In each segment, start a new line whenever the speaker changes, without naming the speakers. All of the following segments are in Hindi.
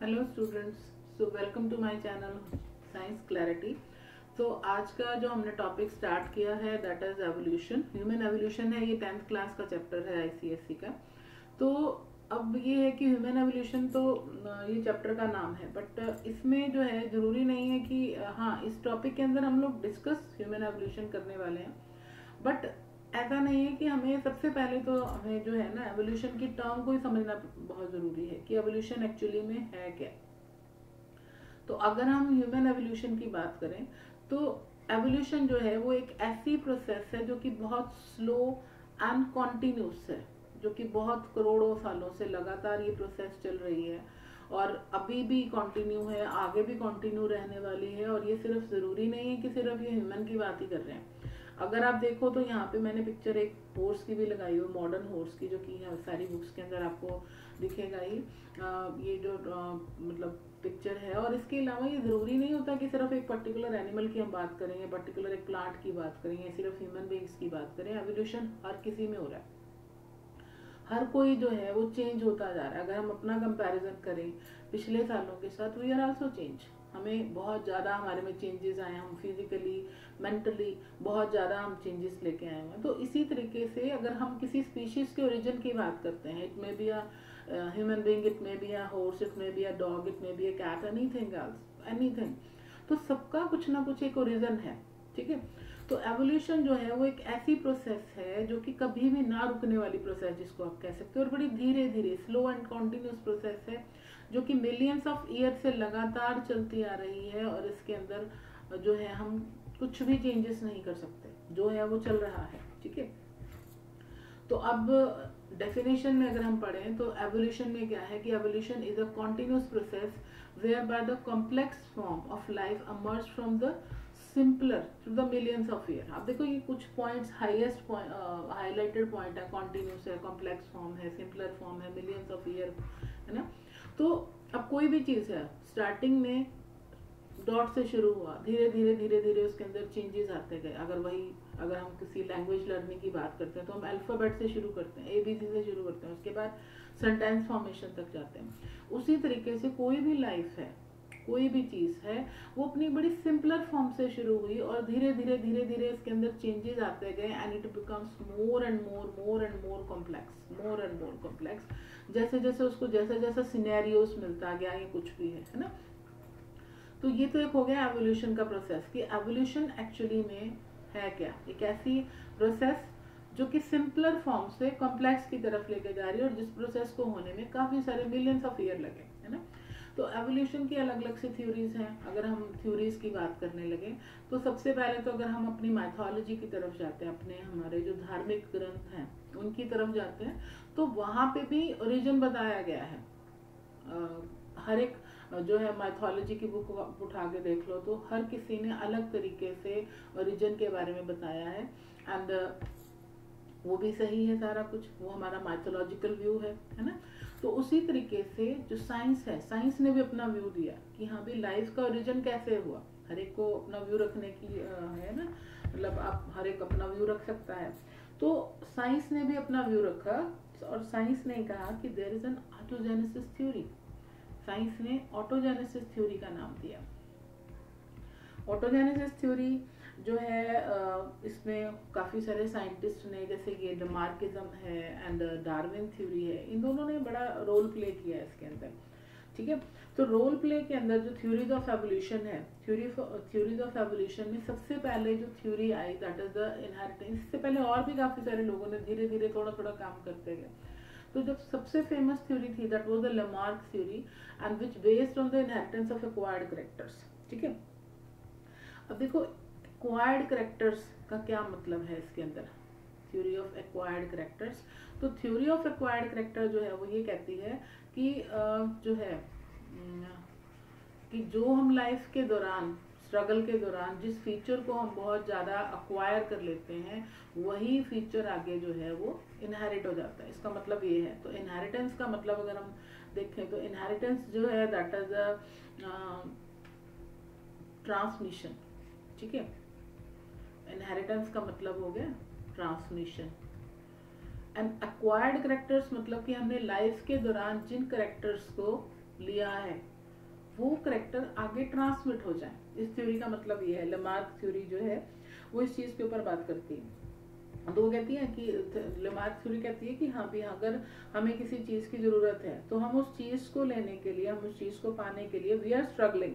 Hello students, so welcome to my channel science clarity. तो आज का जो हमने टॉपिक स्टार्ट किया है that is evolution, human evolution है। ये 10th क्लास का चैप्टर है आईसीएसई का। तो अब ये है कि ह्यूमन एवोल्यूशन तो ये चैप्टर का नाम है, बट इसमें जो है ज़रूरी नहीं है कि हाँ इस टॉपिक के अंदर हम लोग डिस्कस ह्यूमन एवोल्यूशन करने वाले हैं। बट ऐसा नहीं है कि हमें सबसे पहले तो हमें जो है ना एवोल्यूशन की टर्म को ही समझना बहुत ज़रूरी है कि एवोल्यूशन एक्चुअली में है क्या। तो अगर हम ह्यूमन एवोल्यूशन की बात करें तो एवोल्यूशन जो है वो एक ऐसी प्रोसेस है जो कि बहुत स्लो एंड कॉन्टिन्यूस है, जो कि बहुत करोड़ों सालों से लगातार ये प्रोसेस चल रही है और अभी भी कंटिन्यू है, आगे भी कंटिन्यू रहने वाली है। और ये सिर्फ ज़रूरी नहीं है कि सिर्फ ये ह्यूमन की बात ही कर रहे हैं। अगर आप देखो तो यहाँ पे मैंने पिक्चर एक हॉर्स की भी लगाई हुई, मॉडर्न हॉर्स की, जो कि सारी बुक्स के अंदर आपको दिखेगा ही। ये जो मतलब पिक्चर है, और इसके अलावा ये ज़रूरी नहीं होता कि सिर्फ एक पर्टिकुलर एनिमल की हम बात करें या पर्टिकुलर एक प्लांट की बात करें या सिर्फ ह्यूमन बींग्स की बात करें। एवोल्यूशन हर किसी में हो रहा है, हर कोई जो है वो चेंज होता जा रहा है। अगर हम अपना कंपैरिजन करें पिछले सालों के साथ, वी आर आल्सो चेंज। हमें बहुत ज़्यादा हमारे में चेंजेस आए हैं, हम फिजिकली मेंटली बहुत ज़्यादा हम चेंजेस लेके आए हैं। तो इसी तरीके से अगर हम किसी स्पीशीज़ के ओरिजिन की बात करते हैं, it may be a human being, it may be a horse, it may be a dog, it may be a cat, anything else, anything. तो सबका कुछ ना कुछ एक ओरिजिन है, ठीक है। तो एवोल्यूशन जो है वो एक ऐसी प्रोसेस है जो कि कभी भी ना रुकने वाली प्रोसेस जिसको आप कह सकते हो, और बड़ी धीरे धीरे स्लो एंड कॉन्टिन्यूस प्रोसेस है जो कि मिलियंस ऑफ ईयर से लगातार चलती आ रही है। और इसके अंदर जो है हम कुछ भी चेंजेस नहीं कर सकते, जो है वो चल रहा है, ठीक है। तो अब डेफिनेशन में अगर हम पढ़ें तो एवोल्यूशन में क्या है कि evolution is a continuous process where by the complex form of life emerged from the simpler through the millions of year. आप देखो ये कुछ पॉइंट्स, हाईएस्ट हाईलाइटेड पॉइंट है, कॉन्टिन्यूस है, कॉम्प्लेक्स फॉर्म है, सिंपलर फॉर्म है, मिलियंस ऑफ ईयर, है ना। तो अब कोई भी चीज़ है स्टार्टिंग में डॉट से शुरू हुआ, धीरे धीरे धीरे धीरे उसके अंदर चेंजेस आते गए। अगर हम किसी लैंग्वेज लर्निंग की बात करते हैं तो हम अल्फ़ाबेट से शुरू करते हैं, एबीसी से शुरू करते हैं, उसके बाद सेंटेंस फॉर्मेशन तक जाते हैं। उसी तरीके से कोई भी लाइफ है, कोई भी चीज़ है, वो अपनी बड़ी सिंपलर फॉर्म से शुरू हुई और धीरे धीरे इसके अंदर चेंजेस आते गए and it becomes more and more complex, more and more complex. जैसे जैसे उसको जैसे जैसा सिनेरियोस मिलता गया, ये कुछ भी है ना। तो ये तो एक हो गया एवोल्यूशन का प्रोसेस कि एवोल्यूशन एक्चुअली में है क्या। एक ऐसी प्रोसेस जो कि सिंपलर फॉर्म से कॉम्प्लेक्स की तरफ लेके जा रही है और जिस प्रोसेस को होने में काफी सारे मिलियंस ऑफ ईयर लगे, है ना। तो एवोल्यूशन की अलग अलग सी थ्योरीज हैं। अगर हम थ्योरीज की बात करने लगे तो सबसे पहले तो अगर हम अपनी माइथोलॉजी की तरफ जाते हैं, अपने हमारे जो धार्मिक ग्रंथ हैं उनकी तरफ जाते हैं, तो वहां पे भी ओरिजिन बताया गया है। हर एक जो है माइथोलॉजी की बुक उठा के देख लो तो हर किसी ने अलग तरीके से ओरिजिन के बारे में बताया है। एंड वो भी सही है सारा कुछ, वो हमारा माइथोलॉजिकल व्यू है ना। तो उसी तरीके से जो साइंस है, साइंस ने भी अपना व्यू दिया कि हाँ भी लाइफ का ओरिजिन कैसे हुआ। हर एक को अपना व्यू रखने की है ना, मतलब आप हर एक अपना व्यू रख सकता है। तो साइंस ने भी अपना व्यू रखा और साइंस ने कहा कि there is an autogenesis theory. Science ने ऑटोजेनेसिस थ्योरी का नाम दिया। ऑटोजेनेसिस थ्योरी जो है इसमें काफ़ी सारे साइंटिस्ट ने, जैसे कि डमार्किज्म है एंड डार्विन थ्योरी है, इन दोनों ने बड़ा रोल प्ले किया है इसके अंदर, ठीक है। तो रोल प्ले के अंदर जो थ्योरीज ऑफ एवोल्यूशन है, थ्योरीज ऑफ एवोल्यूशन में सबसे पहले जो theory I that is the inheritance. इससे पहले और भी काफ़ी सारे लोगों ने धीरे धीरे थोड़ा थोड़ा काम करते गए। तो जब सबसे फेमस थ्योरी थी that was the Lamarck theory and which based on the inheritance of acquired characters, ठीक है। अब देखो एक्वायर्ड कैरेक्टर्स का क्या मतलब है इसके अंदर, थ्योरी ऑफ एक्वायर्ड कैरेक्टर्स। तो थ्योरी ऑफ एक्वायर्ड कैरेक्टर जो है वो ये कहती है कि जो है कि जो हम लाइफ के दौरान, स्ट्रगल के दौरान जिस फीचर को हम बहुत ज़्यादा अक्वायर कर लेते हैं, वही फीचर आगे जो है वो इनहेरिट हो जाता है। इसका मतलब ये है। तो इनहेरिटेंस का मतलब अगर हम देखें तो इनहेरिटेंस जो है दैट इज अ ट्रांसमिशन, ठीक है। इनहेरिटेंस का मतलब हो गया ट्रांसमिशन। एंड एक्वायर्ड करेक्टर्स मतलब कि हमने लाइफ के दौरान जिन करेक्टर्स को लिया है वो करेक्टर आगे ट्रांसमिट हो जाए। इस थ्योरी का मतलब ये है, लेमार्क थ्योरी जो है वो इस चीज के ऊपर बात करती है। तो वो कहती है कि लेमार्क थ्योरी कहती है कि हाँ भी अगर हमें किसी चीज की जरूरत है तो हम उस चीज को लेने के लिए, हम उस चीज को पाने के लिए वी आर स्ट्रगलिंग,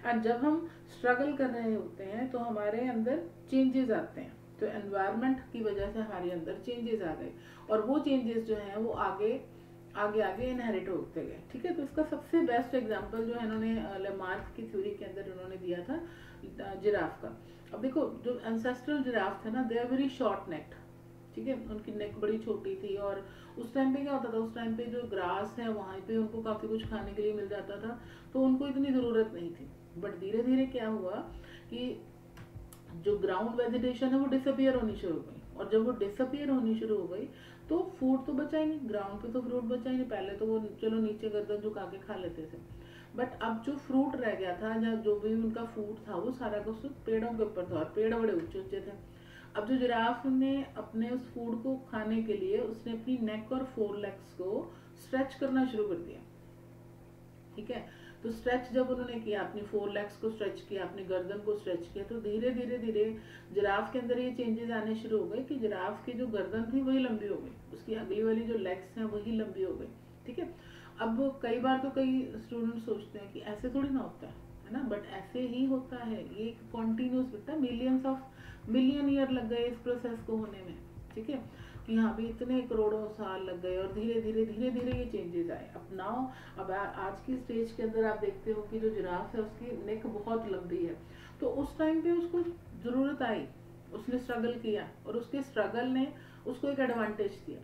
एंड जब हम स्ट्रगल कर रहे होते हैं तो हमारे अंदर चेंजेस आते हैं। तो एनवायरनमेंट की वजह से हमारे अंदर चेंजेस आ गए और वो चेंजेस जो हैं वो आगे आगे आगे इनहेरिट होते गए। ठीक है, तो इसका सबसे बेस्ट एग्जांपल जो है इन्होंने लेमार्क की थ्योरी के अंदर इन्होंने दिया था जिराफ का। अब देखो जो एंसेस्ट्रल जिराफ थे ना, they are very short necked. ठीक है, उनकी नेक बड़ी छोटी थी और उस टाइम पे क्या होता था, उस टाइम पे जो ग्रास है वहां पे उनको काफी कुछ खाने के लिए मिल जाता था, तो उनको इतनी जरूरत नहीं थी। बट धीरे धीरे क्या हुआ कि जो ग्राउंड वेजिटेशन है वो डिसअपियर होनी शुरू हो गई, और जब वो डिसअपियर होनी शुरू हो गई तो फूड तो बचा ही नहीं, ग्राउंड पे तो फ्रूट बचा ही नहीं। पहले तो वो चलो नीचे गर्दन झुका के खा लेते थे, बट अब जो फ्रूट रह गया था या जो भी उनका फूड था वो सारा कुछ पेड़ों के ऊपर था और पेड़ बड़े ऊंचे ऊंचे थे। अब जो जिराफ ने अपने उस फूड को खाने के लिए उसने अपनी नेक और फोर लेग्स को स्ट्रेच करना शुरू कर दिया। ठीक है, तो स्ट्रेच जब उन्होंने किया, अपनी फोर लेग्स को स्ट्रेच किया, अपनी गर्दन को स्ट्रेच किया, तो धीरे धीरे धीरे जिराफ के अंदर ये चेंजेस आने शुरू हो गए कि जिराफ की जो गर्दन थी वही लंबी हो गई, उसकी अगली वाली जो लेग्स हैं वही लंबी हो गई। ठीक है, अब कई बार तो कई स्टूडेंट सोचते हैं कि ऐसे थोड़ी ना होता है ना, बट ऐसे ही होता है। ये एक कॉन्टिन्यूस होता है, मिलियन ईयर लग गए इस प्रोसेस को होने में। ठीक है, कि हाँ भी इतने करोड़ों साल लग गए और धीरे धीरे ये चेंजेस आए। अब नाउ अब आज की स्टेज के अंदर आप देखते हो कि जो जिराफ है उसकी नेक बहुत लंबी है, तो उस टाइम पे उसको जरूरत आई, उसने स्ट्रगल किया और उसके स्ट्रगल ने उसको एक एडवांटेज दिया।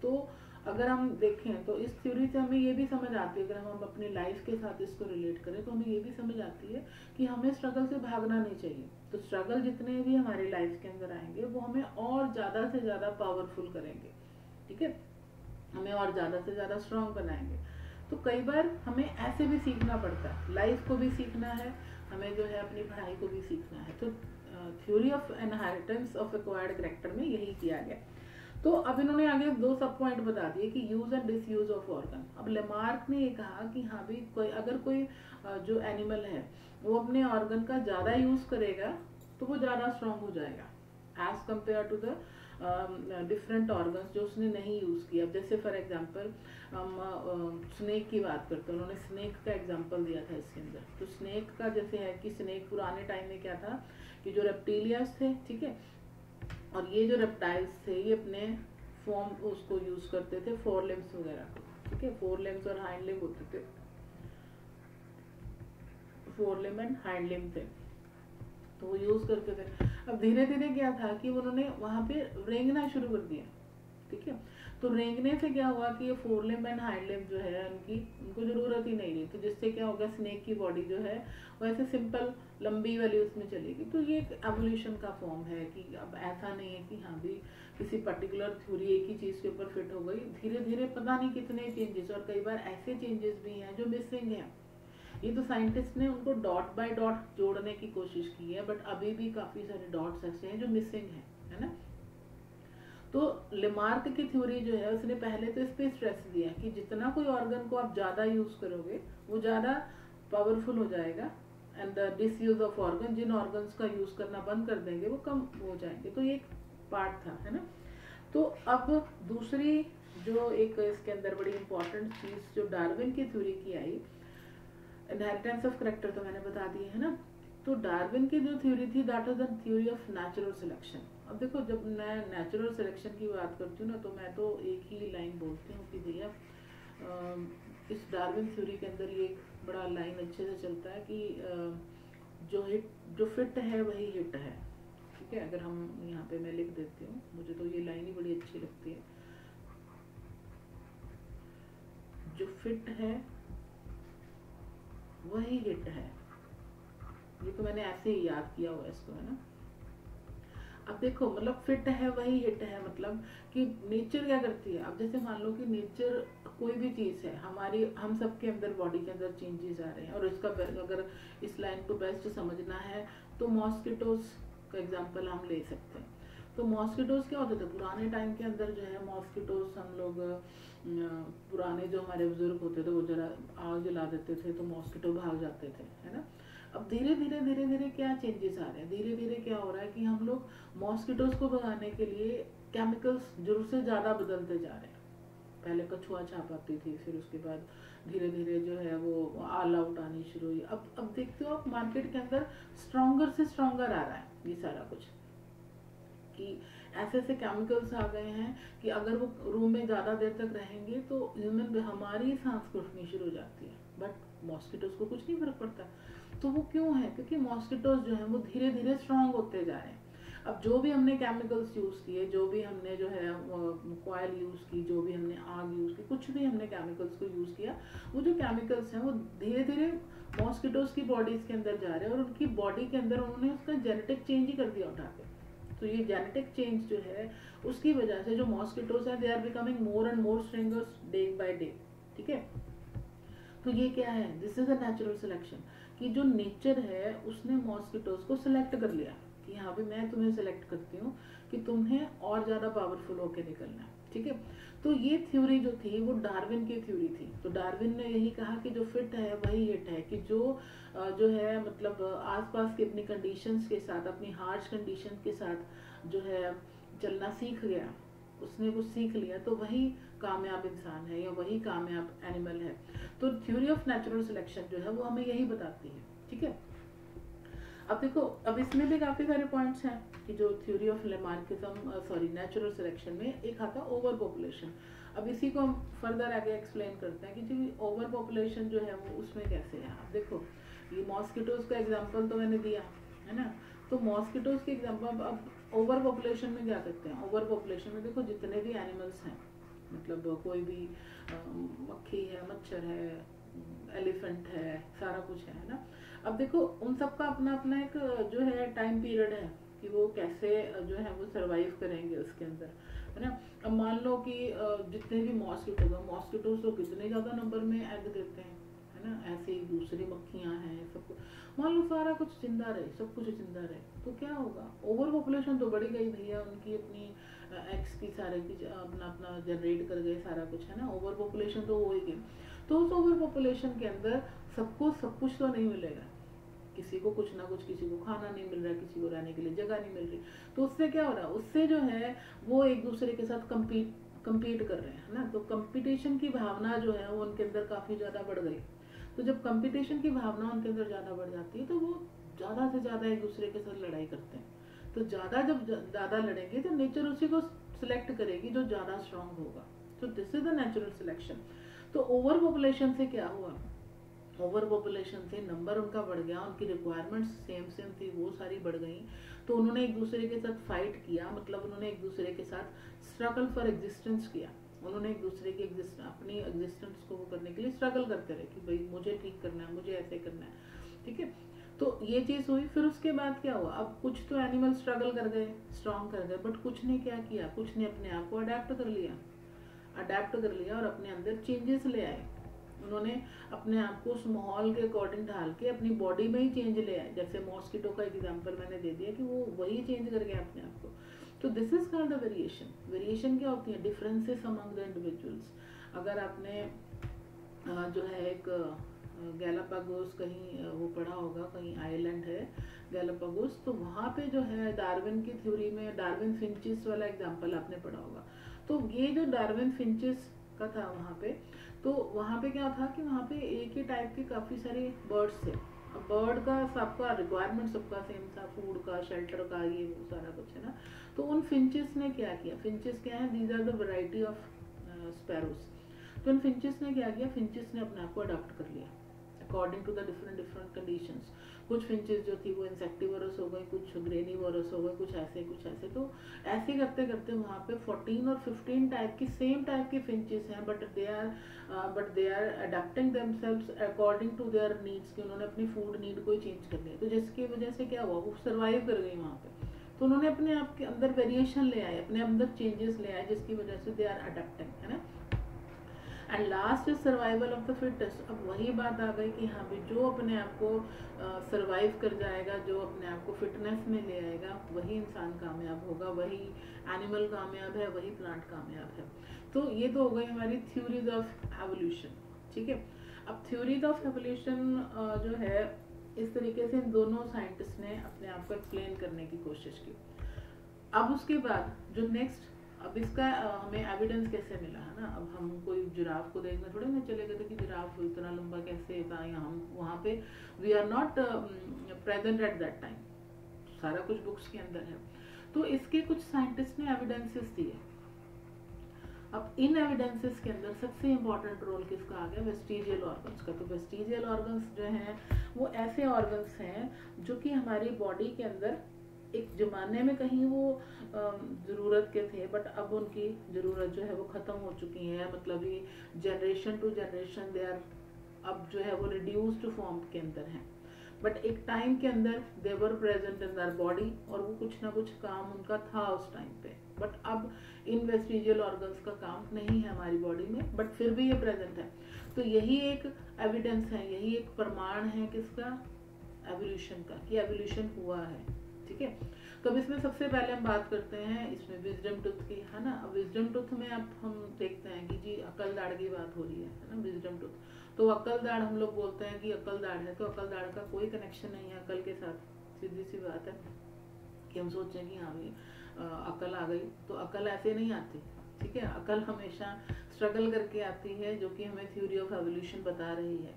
तो अगर हम देखें तो इस थ्योरी से हमें ये भी समझ आती है, अगर हम अपनी लाइफ के साथ इसको रिलेट करें तो हमें ये भी समझ आती है कि हमें स्ट्रगल से भागना नहीं चाहिए। तो स्ट्रगल जितने भी हमारी लाइफ के अंदर आएंगे वो हमें और ज्यादा से ज्यादा पावरफुल करेंगे। ठीक है, हमें और ज्यादा से ज्यादा स्ट्रांग बनाएंगे। तो कई बार हमें ऐसे भी सीखना पड़ता है, लाइफ को भी सीखना है, हमें जो है अपनी पढ़ाई को भी सीखना है। तो theory of inheritance of acquired character में यही किया गया। तो अब इन्होंने आगे दो सब पॉइंट बता दिए कि use and disuse of organ. अब लेमार्क ने ये कहा कि हाँ भी कोई जो एनिमल है वो अपने ऑर्गन का ज्यादा यूज करेगा तो वो ज्यादा स्ट्रांग हो जाएगा as compare to the different organs जो उसने नहीं यूज किया। जैसे फॉर एग्जांपल हम स्नेक की बात करते हैं, उन्होंने स्नेक का एग्जांपल दिया था इसके अंदर। तो स्नेक का जैसे है कि स्नेक पुराने टाइम में क्या था कि जो रेप्टिलियंस थे, ठीक है, और ये जो रेप्टाइल्स थे ये अपने फॉर्म उसको यूज करते थे, फोर लिम्स वगैरह को। ठीक है, फोर लिम्स और हाइंड लिम्ब होते थे, four limb and hind limb थे, तो वो यूज करते थे। अब धीरे धीरे क्या था कि उन्होंने वहां पे रेंगना शुरू कर दिया। ठीक है, तो रेंगने से क्या हुआ कि ये four limb and hind limb जो है उनको जरूरत ही नहीं रही, तो जिससे क्या होगा स्नेक की बॉडी जो है वो ऐसे सिंपल लंबी वाली उसमें चलेगी। तो ये एक एवोल्यूशन का फॉर्म है कि अब ऐसा नहीं है कि हाँ भी किसी पर्टिकुलर थ्योरी एक ही चीज के ऊपर फिट हो गई। धीरे धीरे पता नहीं कितने चेंजेस, और कई बार ऐसे चेंजेस भी हैं जो मिसिंग हैं। ये तो साइंटिस्ट ने उनको डॉट बाय डॉट जोड़ने की कोशिश की है, बट अभी भी काफी सारे डॉट्स ऐसे हैं जो मिसिंग है ना। तो लेमार्क की थ्योरी जो है उसने पहले तो इस पे स्ट्रेस दिया कि जितना कोई ऑर्गन को आप ज्यादा यूज करोगे वो ज्यादा पावरफुल हो जाएगा, and the disuse of organ, जिन ऑर्गन्स का यूज करना बंद कर देंगे वो कम हो जाएंगे। तो ये एक पार्ट था, है ना। तो अब दूसरी जो एक इसके अंदर बड़ी इंपॉर्टेंट चीज जो डार्विन की थ्योरी की आई, इनहेरिटेंस ऑफ कैरेक्टर तो मैंने बता दी है ना। तो डार्विन की जो थ्योरी थी that was the theory of natural selection. अब देखो जब मैं नेचुरल सिलेक्शन की बात करती हूँ ना तो मैं तो एक ही लाइन बोलती हूँ कि भैया इस डार्विन थ्योरी के अंदर ये एक बड़ा लाइन अच्छे से चलता है कि जो फिट है वही हिट है। ठीक है, अगर हम यहाँ पे मैं लिख देती हूँ, मुझे तो ये लाइन ही बड़ी अच्छी लगती है, जो फिट है वही हिट है। ये तो मैंने ऐसे ही याद किया हुआ इसको, है ना। अब देखो मतलब फिट है वही हिट है, मतलब कि नेचर क्या करती है। अब जैसे मान लो कि नेचर कोई भी चीज है हमारी, हम सबके अंदर बॉडी के अंदर चेंजेस आ रहे हैं, और इसका अगर इस लाइन को बेस्ट समझना है तो मॉस्किटोज का एग्जांपल हम ले सकते हैं। तो मॉस्किटोज क्या होते थे पुराने टाइम के अंदर जो है, मॉस्किटोज हम लोग पुराने जो हमारे बुजुर्ग होते थे वो जरा आग जला देते थे तो मॉस्किटो भाग जाते थे, है ना। अब धीरे धीरे क्या चेंजेस आ रहे हैं, धीरे धीरे क्या हो रहा है कि हम लोग मॉस्किटोज को भगाने के लिए केमिकल्स जरूर से ज़्यादा बदलते जा रहे हैं। पहले कछुआ छाप आती थी, फिर उसके बाद धीरे धीरे जो है वो ऑल आउट आनी शुरू हुई। अब देखते हो आप मार्केट के अंदर स्ट्रॉन्गर से स्ट्रॉन्गर आ रहा है ये सारा कुछ, कि ऐसे ऐसे केमिकल्स आ गए हैं कि अगर वो रूम में ज़्यादा देर तक रहेंगे तो ह्यूमन हमारी सांस घुटनी शुरू हो जाती है, बट मॉस्किटोज को कुछ नहीं फर्क पड़ता। तो वो क्यों है? क्योंकि मॉस्किटोज जो है वो धीरे धीरे स्ट्रांग होते जा रहे हैं। अब जो भी हमने केमिकल्स यूज़ किए, जो भी हमने जो है कॉयल यूज़ की, जो भी हमने आग यूज़ की, कुछ भी हमने केमिकल्स को यूज़ किया, वो जो केमिकल्स हैं वो धीरे धीरे मॉस्किटोज की बॉडीज़ के अंदर जा रहे हैं और उनकी बॉडी के अंदर उन्होंने उसका जेनेटिक चेंज ही कर दिया उठा के। तो ये जेनेटिक चेंज जो है उसकी वजह से जो मॉस्किटोज हैं they are becoming more and more stringers day by day, ठीक है। तो ये क्या है? This is a natural selection, कि जो नेचर है उसने मॉस्किटोज को सिलेक्ट कर लिया कि हाँ भी मैं तुम्हें सिलेक्ट करती हूँ कि तुम्हें और ज़्यादा पावरफुल होकर निकलना है, ठीक है। तो ये थ्योरी जो थी वो डार्विन की थ्योरी थी। तो डार्विन ने यही कहा कि जो फिट है वही हिट है, कि जो है मतलब आसपास की अपनी कंडीशंस के साथ, अपनी हार्श कंडीशन के साथ जो है चलना सीख गया, उसने कुछ सीख लिया, तो वही कामयाब इंसान है या वही कामयाब एनिमल है। तो थ्योरी ऑफ नेचुरल सिलेक्शन जो है वो हमें यही बताती है, ठीक है। अब देखो, अब इसमें भी काफी सारे पॉइंट्स हैं कि जो theory of Lamarckism natural selection में एक आता ओवर पॉपुलेशन। अब इसी को हम फर्दर आगे एक्सप्लेन करते हैं कि जो ओवर पॉपुलेशन जो है वो उसमें कैसे है। अब देखो, ये मॉस्किटोज का एग्जांपल तो मैंने दिया है ना, तो मॉस्किटोज के एग्जांपल। अब ओवर पॉपुलेशन में क्या करते हैं? ओवर पॉपुलेशन में देखो जितने भी एनिमल्स हैं, मतलब कोई भी मक्खी है, मच्छर है, एलिफेंट है, सारा कुछ है ना। अब देखो उन सब का अपना अपना एक जो है टाइम पीरियड है कि वो कैसे जो है वो सरवाइव करेंगे उसके अंदर, है ना। अब मान लो कि जितने भी मॉस्किटोज तो कितने ज़्यादा नंबर में एग देते हैं, है ना। ऐसे ही दूसरी मक्खियाँ हैं, सब कुछ मान लो सारा कुछ जिंदा रहे, सब कुछ जिंदा रहे, तो क्या होगा? ओवर पॉपुलेशन तो बढ़ी गई भैया, उनकी अपनी एग्स की सारे की अपना अपना जनरेट कर गए सारा कुछ, है ना। ओवर पॉपुलेशन तो हो ही गई। तो उस ओवर पॉपुलेशन के अंदर सबको सब कुछ तो नहीं मिलेगा, किसी को कुछ ना कुछ, किसी को खाना नहीं मिल रहा है, किसी को रहने के लिए जगह नहीं मिल रही। तो उससे क्या हो रहा है? उससे जो है वो एक दूसरे के साथ कम्पीट कर रहे हैं, है ना। तो कंपटीशन की भावना जो है वो उनके अंदर काफी ज्यादा बढ़ गई। तो जब कंपटीशन की भावना उनके अंदर ज्यादा बढ़ जाती है तो वो ज्यादा से ज्यादा एक दूसरे के साथ लड़ाई करते हैं। तो जब ज्यादा लड़ेंगे तो नेचर उसी को सिलेक्ट करेगी जो ज्यादा स्ट्रांग होगा। तो this is the natural selection. तो ओवर पॉपुलेशन से क्या हुआ? ओवर पॉपुलेशन से नंबर उनका बढ़ गया, उनकी रिक्वायरमेंट्स सेम थी, वो सारी बढ़ गई। तो उन्होंने एक दूसरे के साथ फाइट किया, मतलब उन्होंने एक दूसरे के साथ स्ट्रगल फॉर एग्जिस्टेंस किया। उन्होंने एक दूसरे की अपनी एग्जिस्टेंस को वो करने के लिए स्ट्रगल करते रहे कि भाई मुझे ठीक करना है, मुझे ऐसे करना है, ठीक है। तो ये चीज़ हुई। फिर उसके बाद क्या हुआ? अब कुछ तो एनिमल स्ट्रगल कर गए, स्ट्रॉन्ग कर गए, बट कुछ ने क्या किया? कुछ ने अपने आप को अडेप्ट कर लिया और अपने अंदर चेंजेस ले आए। उन्होंने अपने आप को उस माहौल के अकॉर्डिंग ढाल के अपनी बॉडी में ही चेंज ले आए। जैसे मॉस्किटो का एग्जांपल मैंने दे दिया कि वो वही चेंज कर गया अपने आप को। तो this is called the variation. Variation क्या होती है? Differences among the individuals. अगर आपने जो है एक गैलापागोस कहीं वो पढ़ा होगा, कहीं आइलैंड है गैलापागोस, तो वहाँ पे जो है डार्विन की थ्योरी में डार्विन फिंचेस वाला एग्जांपल आपने पढ़ा होगा। तो ये जो डार्विन फिंचेस का था वहाँ पे, तो वहाँ पे क्या था कि वहाँ पे एक ही टाइप के काफ़ी सारे बर्ड्स थे। अब बर्ड का सबका रिक्वायरमेंट सबका सेम था, फूड का, शेल्टर का, ये वो सारा कुछ, है ना। तो उन फिंचेस ने क्या किया? फिंचेस क्या है? These are the variety of sparrows. तो उन फिंचेस ने क्या किया? फिंचेस ने अपने आप को अडॉप्ट कर लिया according to the different conditions. कुछ फिंचेस जो थी वो इंसेक्टिवरस हो गई, कुछ ग्रेनिवरस हो गए, कुछ ऐसे। तो ऐसे करते करते वहाँ पे 14 और 15 टाइप की सेम टाइप के फिंचेस हैं, but they are adapting themselves according to their needs, कि उन्होंने अपनी फूड नीड को ही चेंज कर लिया। तो जिसकी वजह से क्या हुआ? वो सर्वाइव कर गई वहाँ पे। तो उन्होंने अपने आप के अंदर वेरिएशन ले आए, अपने अंदर चेंजेस ले आए, जिसकी वजह से दे आर अडेप्टिंग, है ना। And last is survival of the fittest. अब वही बात आ गई कि हाँ भी जो अपने आप को सर्वाइव कर जाएगा, जो अपने आप को फिटनेस में ले आएगा, वही इंसान कामयाब होगा, वही एनिमल कामयाब है, वही प्लांट कामयाब है। तो ये तो हो गई हमारी थ्योरीज ऑफ एवोल्यूशन, ठीक है। अब थ्योरीज ऑफ एवोल्यूशन जो है इस तरीके से इन दोनों साइंटिस्ट ने अपने आप को एक्सप्लेन करने की कोशिश की। अब उसके बाद जो नेक्स्ट, अब इसका हमें एविडेंस कैसे मिला है ना। अब हम कोई जिराफ को देखने थोड़े ना चले गए थे कि जिराफ इतना लंबा कैसे था, या हम वहाँ पे we are not present at that time, सारा कुछ बुक्स के अंदर है। तो इसके कुछ साइंटिस्ट ने एविडेंसेस दिए। अब इन एविडेंसेस के अंदर सबसे इम्पोर्टेंट रोल किसका आ गया, वेस्टिजियल ऑर्गन्स का। तो वेस्टिजियल ऑर्गन्स जो हैं वो ऐसे ऑर्गन्स हैं जो कि हमारी बॉडी के अंदर एक जमाने में कहीं वो ज़रूरत के थे, बट अब उनकी ज़रूरत जो है वो ख़त्म हो चुकी है। मतलब ये generation to generation they are अब जो है वो रिड्यूस्ड फॉर्म के अंदर हैं, बट एक टाइम के अंदर दे were present in there body, और वो कुछ ना कुछ काम उनका था उस टाइम पे। बट अब इन वेस्टिजियल ऑर्गन्स का काम नहीं है हमारी बॉडी में, बट फिर भी ये प्रेजेंट है। तो यही एक एविडेंस है, यही एक प्रमाण है किसका, एवोल्यूशन का, कि एवोल्यूशन हुआ है, ठीक है। तो अब इसमें सबसे पहले हम बात करते हैं इसमें विजडम टूथ की, है ना। अब विजडम टूथ में अब हम देखते हैं कि जी अकल दाढ़ की बात हो रही है ना, विजडम टूथ। तो अकल दाढ़ हम लोग बोलते हैं कि अकल दाढ़ है, तो अकल दाढ़ का कोई कनेक्शन नहीं है अकल के साथ। सीधी सी बात है कि हम सोचें कि हाँ भाई अकल आ गई, तो अकल ऐसे नहीं आती, ठीक है। अकल हमेशा स्ट्रगल करके आती है, जो कि हमें थ्योरी ऑफ एवोल्यूशन बता रही है।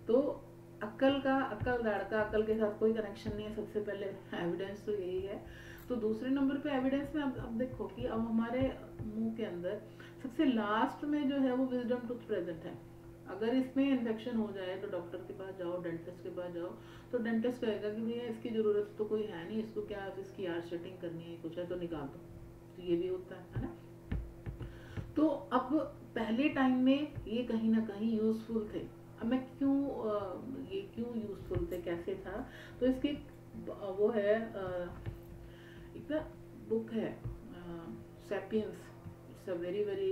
तो अक्ल का, अक्ल दाढ़ का अकल के साथ कोई कनेक्शन नहीं है, सबसे पहले एविडेंस तो यही है। तो दूसरे नंबर पे एविडेंस में अब देखो कि अब हमारे मुंह के अंदर सबसे लास्ट में जो है वो विजडम टूथ प्रेजेंट है। अगर इसमें इन्फेक्शन हो जाए तो डॉक्टर के पास जाओ, डेंटिस्ट के पास जाओ, तो डेंटिस्ट कहेगा कि भैया इसकी ज़रूरत तो कोई है नहीं, इसको क्या इसकी यार सेटिंग करनी है, कुछ है तो निकाल दो। तो ये भी होता है ना। तो अब पहले टाइम में ये कहीं ना कहीं यूजफुल थे। अब मैं ये क्यों यूजफुल थे, कैसे था, तो इसकी वो है एक ना बुक है sapiens, it's a very very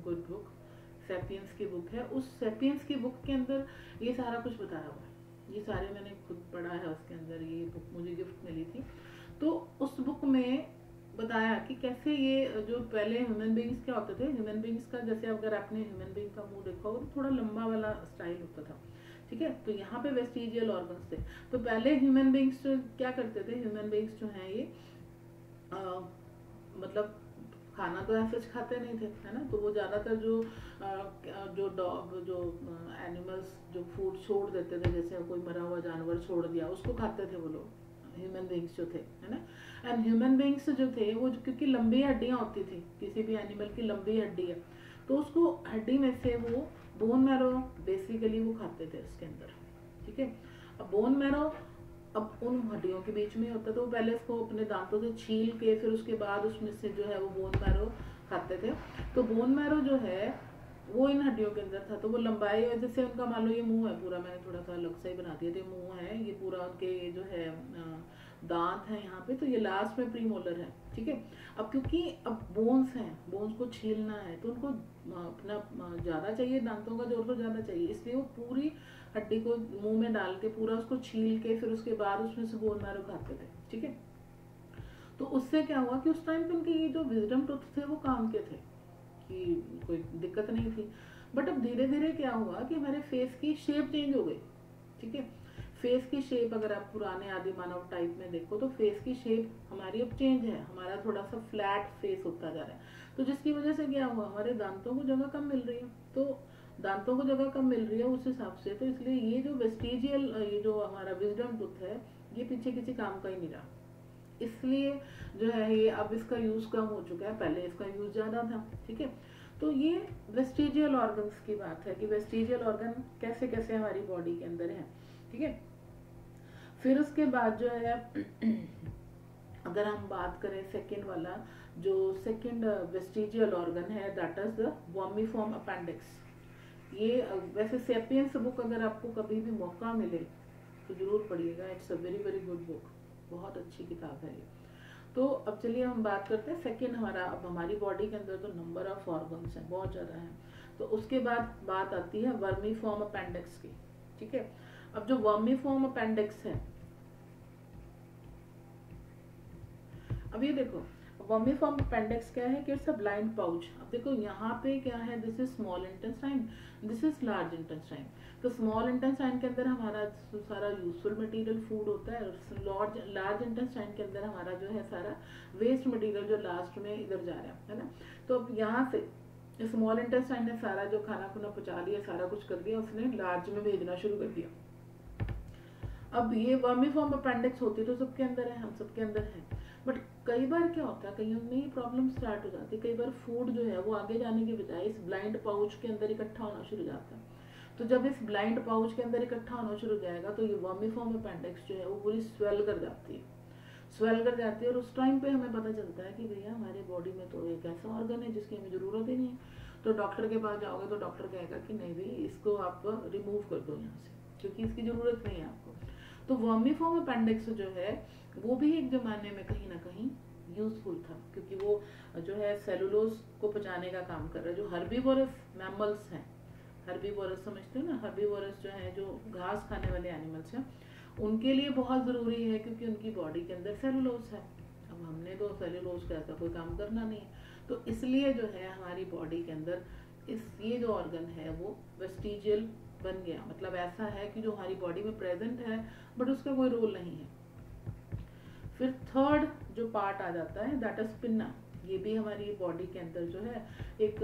good book, sapiens की बुक है। उस सैपियंस की बुक के अंदर ये सारा कुछ बताया हुआ है, ये सारे मैंने खुद पढ़ा है उसके अंदर, ये बुक मुझे गिफ्ट मिली थी। तो उस बुक में बताया कि कैसे ये जो पहले ह्यूमन बींग्स क्या होते थे, ह्यूमन बींग्स का जैसे अगर आपने ह्यूमन बींग का मुंह देखा हो तो थोड़ा लंबा वाला स्टाइल होता था, ठीक है। तो यहाँ पे वेस्टिजियल ऑर्गन्स थे। तो पहले ह्यूमन बींग्स क्या करते थे, ह्यूमन बींग्स जो हैं ये मतलब खाना तो ऐसे खाते नहीं थे, है ना। तो वो ज़्यादातर जो डॉग जो एनिमल्स जो फूड छोड़ देते थे, जैसे कोई मरा हुआ जानवर छोड़ दिया उसको खाते थे वो लोग, ह्यूमन बींग्स जो थे, है ना। एंड ह्यूमन बींग्स जो थे वो क्योंकि लंबी हड्डियाँ होती थी, किसी भी एनिमल की लंबी हड्डी है, तो उसको हड्डी में से वो बोन मैरो बेसिकली वो खाते थे उसके अंदर, ठीक है। अब बोन मैरो अब उन हड्डियों के बीच में होता, तो वो पहले उसको अपने दांतों से छील के फिर उसके बाद उसमें से जो है वो बोन मैरो खाते थे। तो बोन मैरो जो है वो इन हड्डियों के अंदर था, तो वो लंबाई वजह से उनका मान लो ये मुंह है पूरा, मैंने थोड़ा सा अलग से ही बना दिया, तो मुंह है ये पूरा, उनके ये जो है दांत है यहाँ पे, तो ये लास्ट में प्रीमोलर है, ठीक है। अब क्योंकि अब बोन्स हैं, बोन्स को छीलना है तो उनको अपना ज़्यादा चाहिए, दांतों का जोर तो ज़्यादा चाहिए, इसलिए वो पूरी हड्डी को मुंह में डाल के पूरा उसको छील के फिर उसके बाद उसमें से बोन मैरो खाते थे, ठीक है। तो उससे क्या हुआ कि उस टाइम पे उनके ये जो विजडम टूथ थे वो काम के थे, कि कोई दिक्कत नहीं थी। बट अब धीरे धीरे क्या हुआ कि हमारे फेस की शेप चेंज हो गई, ठीक है। फेस की शेप अगर आप पुराने आदि मानव टाइप में देखो तो फेस की शेप हमारी अब चेंज है, हमारा थोड़ा सा फ्लैट फेस होता जा रहा है। तो जिसकी वजह से क्या हुआ, हमारे दांतों को जगह कम मिल रही है, तो दांतों को जगह कम मिल रही है उस हिसाब से, तो इसलिए ये जो वेस्टिजियल ये जो हमारा विजडम टूथ है ये पीछे किसी काम का ही नहीं रहा, इसलिए जो है ये अब इसका यूज कम हो चुका है, पहले इसका यूज ज्यादा था, ठीक है। तो ये वेस्टिजियल ऑर्गन्स की बात है कि वेस्टिजियल ऑर्गन कैसे कैसे हमारी बॉडी के अंदर है, ठीक है। फिर उसके बाद जो है अगर हम बात करें सेकेंड वाला, जो सेकेंड वेस्टिजियल ऑर्गन है that is the vermiform appendix. ये वैसे सेपियंस बुक अगर आपको कभी भी मौका मिले तो जरूर पढ़िएगा, it's a very very good book, बहुत अच्छी किताब है ये। तो अब चलिए हम बात करते हैं सेकेंड हमारा, अब हमारी बॉडी के अंदर तो नंबर ऑफ ऑर्गन्स हैं, बहुत ज़्यादा हैं। तो उसके बाद बात आती है वर्मीफॉर्म अपेंडिक्स की, ठीक है। अब जो वर्मीफॉर्म अपेंडिक्स है, अब ये देखो वर्मीफॉर्म अपेंडिक्स क्या है कि इट्स अ ब्लाइंड पाउच। अब देखो यहाँ पे क्या है, this is small intestine, this is large intestine. तो स्मॉल इंटेस्टाइन के अंदर हमारा सारा यूजफुल मटेरियल फूड होता है, और लार्ज इंटेस्टाइन के अंदर हमारा जो है सारा वेस्ट मटेरियल जो लास्ट में इधर जा रहा है ना। तो अब यहाँ से स्मॉल इंटेस्टाइन ने सारा जो खाना खुना पचा लिया, सारा कुछ कर दिया, उसने लार्ज में भेजना शुरू कर दिया। अब ये वर्मीफॉर्म अपेंडिक्स होती तो सबके अंदर है, हम सबके अंदर है, बट कई बार क्या होता है, कईयों में ये प्रॉब्लम स्टार्ट हो जाती है। कई बार फूड जो है वो आगे जाने के बजाय इस ब्लाइंड पाउच के अंदर इकट्ठा होना शुरू हो जाता है। तो जब इस ब्लाइंड पाउच के अंदर इकट्ठा होना शुरू हो जाएगा तो ये वर्मीफॉर्म अपेंडिक्स जो है वो पूरी स्वेल कर जाती है, स्वेल कर जाती है। और उस टाइम पे हमें पता चलता है कि भैया हमारे बॉडी में तो एक ऐसा ऑर्गन है जिसकी हमें जरूरत ही नहीं है। तो डॉक्टर के पास जाओगे तो डॉक्टर कहेगा कि नहीं भाई इसको आप रिमूव कर दो यहाँ से, क्योंकि इसकी जरूरत नहीं है आपको। तो वर्मीफॉर्म अपेंडिक्स जो है वो भी एक जमाने में कहीं ना कहीं यूजफुल था, क्योंकि वो जो है सेलुलोज को पचाने का काम कर रहा है। जो हर्बीवोरस मैमल्स हैं, हर्बीवोरस समझते हो ना, हर्बीवोरस जो है जो घास खाने वाले एनिमल्स हैं, उनके लिए बहुत ज़रूरी है क्योंकि उनकी बॉडी के अंदर सेलुलोज है। अब हमने तो सेलुलोज का ऐसा कोई काम करना नहीं है, तो इसलिए जो है हमारी बॉडी के अंदर ये जो ऑर्गन है वो वेस्टिजियल बन गया। मतलब ऐसा है कि जो हमारी बॉडी में प्रेजेंट है बट उसका कोई रोल नहीं है। फिर थर्ड जो पार्ट आ जाता है दैट इज पिन्ना। ये भी हमारी बॉडी के अंदर जो है एक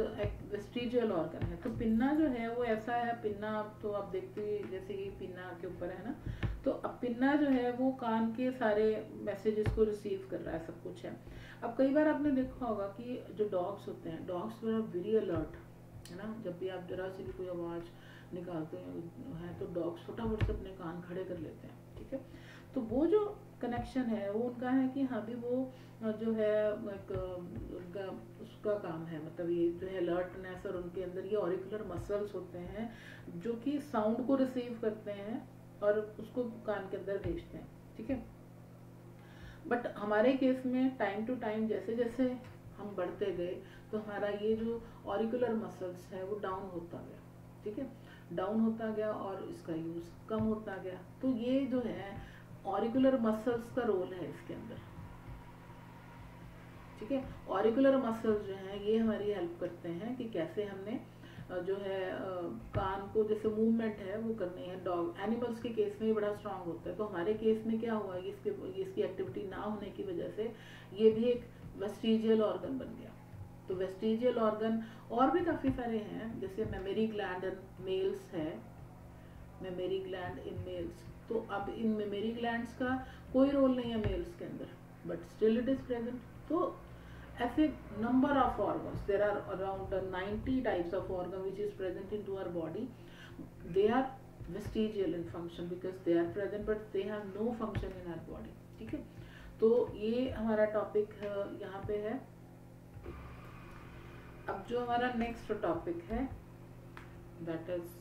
वेस्टिजियल ऑर्गन है। तो पिन्ना जो है वो ऐसा है, पिन्ना तो आप देखते ही जैसे कि पिन्ना के ऊपर है ना, तो अब पिन्ना जो है वो कान के सारे मैसेजेस को रिसीव कर रहा है, सब कुछ है। अब कई बार आपने देखा होगा कि जो डॉग्स होते हैं, डॉग्स वर वेरी अलर्ट है ना। जब भी आप जरा सी भी कोई आवाज़ निकालते हैं तो डॉग्स फटाफट से अपने कान खड़े कर लेते हैं, ठीक है। तो वो जो कनेक्शन है वो उनका है कि हाँ भी वो जो है एक उनका उसका काम है, मतलब ये जो है अलर्टनेस, और उनके अंदर ये ऑरिकुलर मसल्स होते हैं जो कि साउंड को रिसीव करते हैं और उसको कान के अंदर भेजते हैं, ठीक है। बट हमारे केस में टाइम टू टाइम जैसे जैसे हम बढ़ते गए तो हमारा ये जो ऑरिकुलर मसल्स है वो डाउन होता गया, ठीक है, डाउन होता गया और इसका यूज कम होता गया। तो ये जो है ऑरिकुलर मसल्स का रोल है इसके अंदर, ठीक है। ऑरिकुलर मसल्स जो हैं ये हमारी हेल्प करते हैं कि कैसे हमने जो है कान को जैसे मूवमेंट है वो करनी है। डॉग एनिमल्स के केस में ये बड़ा स्ट्रांग होता है, तो हमारे केस में क्या हुआ, इसकी एक्टिविटी ना होने की वजह से ये भी एक वेस्टिजियल ऑर्गन बन गया। तो वेस्टिजियल ऑर्गन और भी काफ़ी सारे हैं, जैसे मेमोरी ग्लैंड इन मेल्स है, मेमोरी ग्लैंड इन मेल्स। तो अब इन मेमोरी ग्लैंड्स का कोई रोल नहीं है मेल्स के अंदर, but still it is present. तो ऐसे number of organs, there are around 90 types of organ which is present in to our body. They are vestigial in function because they are present but they have no function in our body, ठीक है। तो ये हमारा टॉपिक यहाँ पे है। अब जो हमारा नेक्स्ट टॉपिक है दैट इज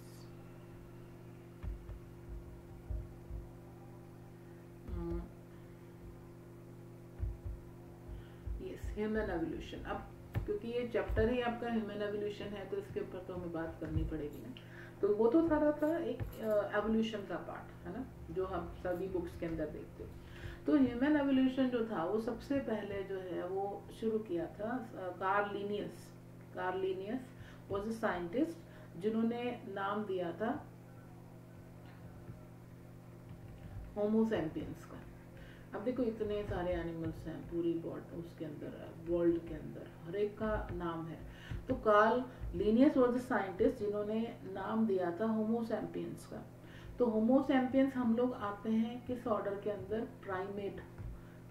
ह्यूमन एवोल्यूशन। अब क्योंकि ये चैप्टर ही आपका ह्यूमन एवोल्यूशन है तो इसके ऊपर तो हमें बात करनी पड़ेगी ना। तो वो तो सारा था एक एवोल्यूशन का पार्ट है ना, जो हम सभी बुक्स के अंदर देखते हैं। तो ह्यूमन एवोल्यूशन जो था वो सबसे पहले जो है वो शुरू किया था Karl Linnaeus. Karl Linnaeus was a scientist जिन्होंने नाम दिया था होमो सैपियंस का। अब देखो इतने सारे एनिमल्स हैं पूरी उसके अंदर, वर्ल्ड के अंदर हर एक का नाम है। तो Karl Linnaeus was a scientist जिन्होंने नाम दिया था होमो सैपियंस का। तो होमो सैपियंस हम लोग आते हैं किस ऑर्डर के अंदर, प्राइमेट।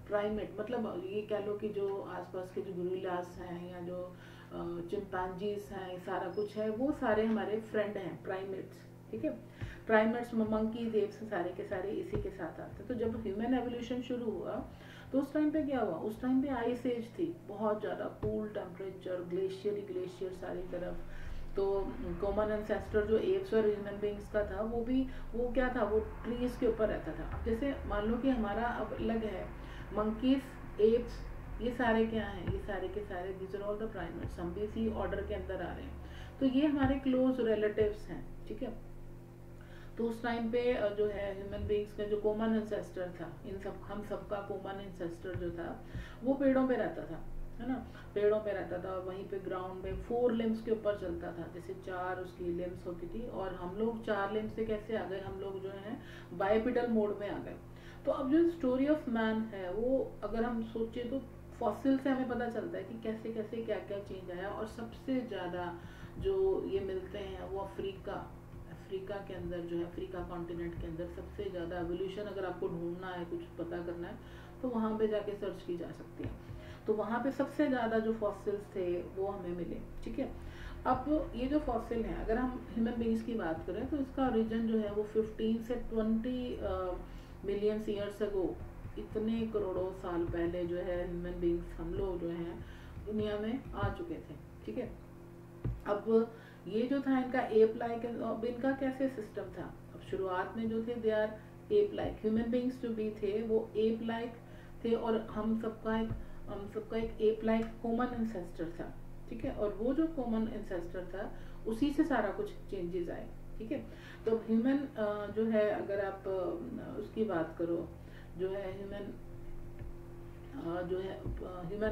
प्राइमेट मतलब ये कह लो कि जो आसपास के जो गोरिल्लास हैं या जो चिंपैंजीज हैं, सारा कुछ है, वो सारे हमारे फ्रेंड हैं, प्राइमेट्स, ठीक है। प्राइमेट्स, मंकीज, एप्स सारे के सारे इसी के साथ आते हैं। तो जब ह्यूमन एवोल्यूशन शुरू हुआ तो उस टाइम पे क्या हुआ, उस टाइम पे आइस एज थी, बहुत ज़्यादा कूल टेम्परेचर, ग्लेशियर ही ग्लेशियर सारी तरफ। तो कॉमन एंसेस्टर जो एप्स और ह्यूमन बींग्स का था वो क्या था, वो ट्रीज के ऊपर रहता था। जैसे मान लो कि हमारा अब अलग है, मंकीज, एप्स, ये सारे क्या हैं, ये सारे के सारे these are all the primates, हम भी इसी ऑर्डर के अंदर आ रहे हैं। तो ये हमारे क्लोज रिलेटिव्स हैं, ठीक है। तो उस टाइम पे जो है ह्यूमन बींग्स का जो कॉमन एंसेस्टर था, इन सब हम सबका कॉमन एंसेस्टर जो था वो पेड़ों पे रहता था, है ना, पेड़ों पे रहता था। और वहीं पे ग्राउंड में 4 लिम्स के ऊपर चलता था, जैसे 4 उसकी लिम्स होती थी। और हम लोग 4 लिम्स से कैसे आ गए, हम लोग जो है बाइपिडल मोड में आ गए। तो अब जो स्टोरी ऑफ मैन है वो अगर हम सोचे तो फॉसिल से हमें पता चलता है कि कैसे कैसे क्या क्या चेंज आया। और सबसे ज़्यादा जो ये मिलते हैं वो अफ्रीका के अंदर जो है, अफ्रीका कॉन्टिनेंट के अंदर सबसे ज़्यादा एवोल्यूशन अगर आपको ढूंढना है, कुछ पता करना है, तो वहाँ पे जाके सर्च की जा सकती है। तो वहाँ पे सबसे ज़्यादा जो फॉसिल्स थे वो हमें मिले, ठीक है। अब ये जो फॉसिल हैं, अगर हम ह्यूमन बींग्स की बात करें तो इसका ओरिजिन जो है वो 15 से 20 मिलियन ईयर्स अगो, इतने करोड़ों साल पहले जो है ह्यूमन बींग्स, हम लोग जो हैं दुनिया में आ चुके थे, ठीक है। अब ये जो था इनका एप लाइक, अब इनका कैसे सिस्टम था। अब शुरुआत में जो थे they are ape like, human beings जो भी थे वो एप लाइक थे। और हम सबका एक एप लाइक कॉमन एंसेस्टर था, ठीक है। और वो जो कॉमन एंसेस्टर था उसी से सारा कुछ चेंजेस आए, ठीक है। तो ह्यूमन जो है, अगर आप उसकी बात करो जो है ह्यूमन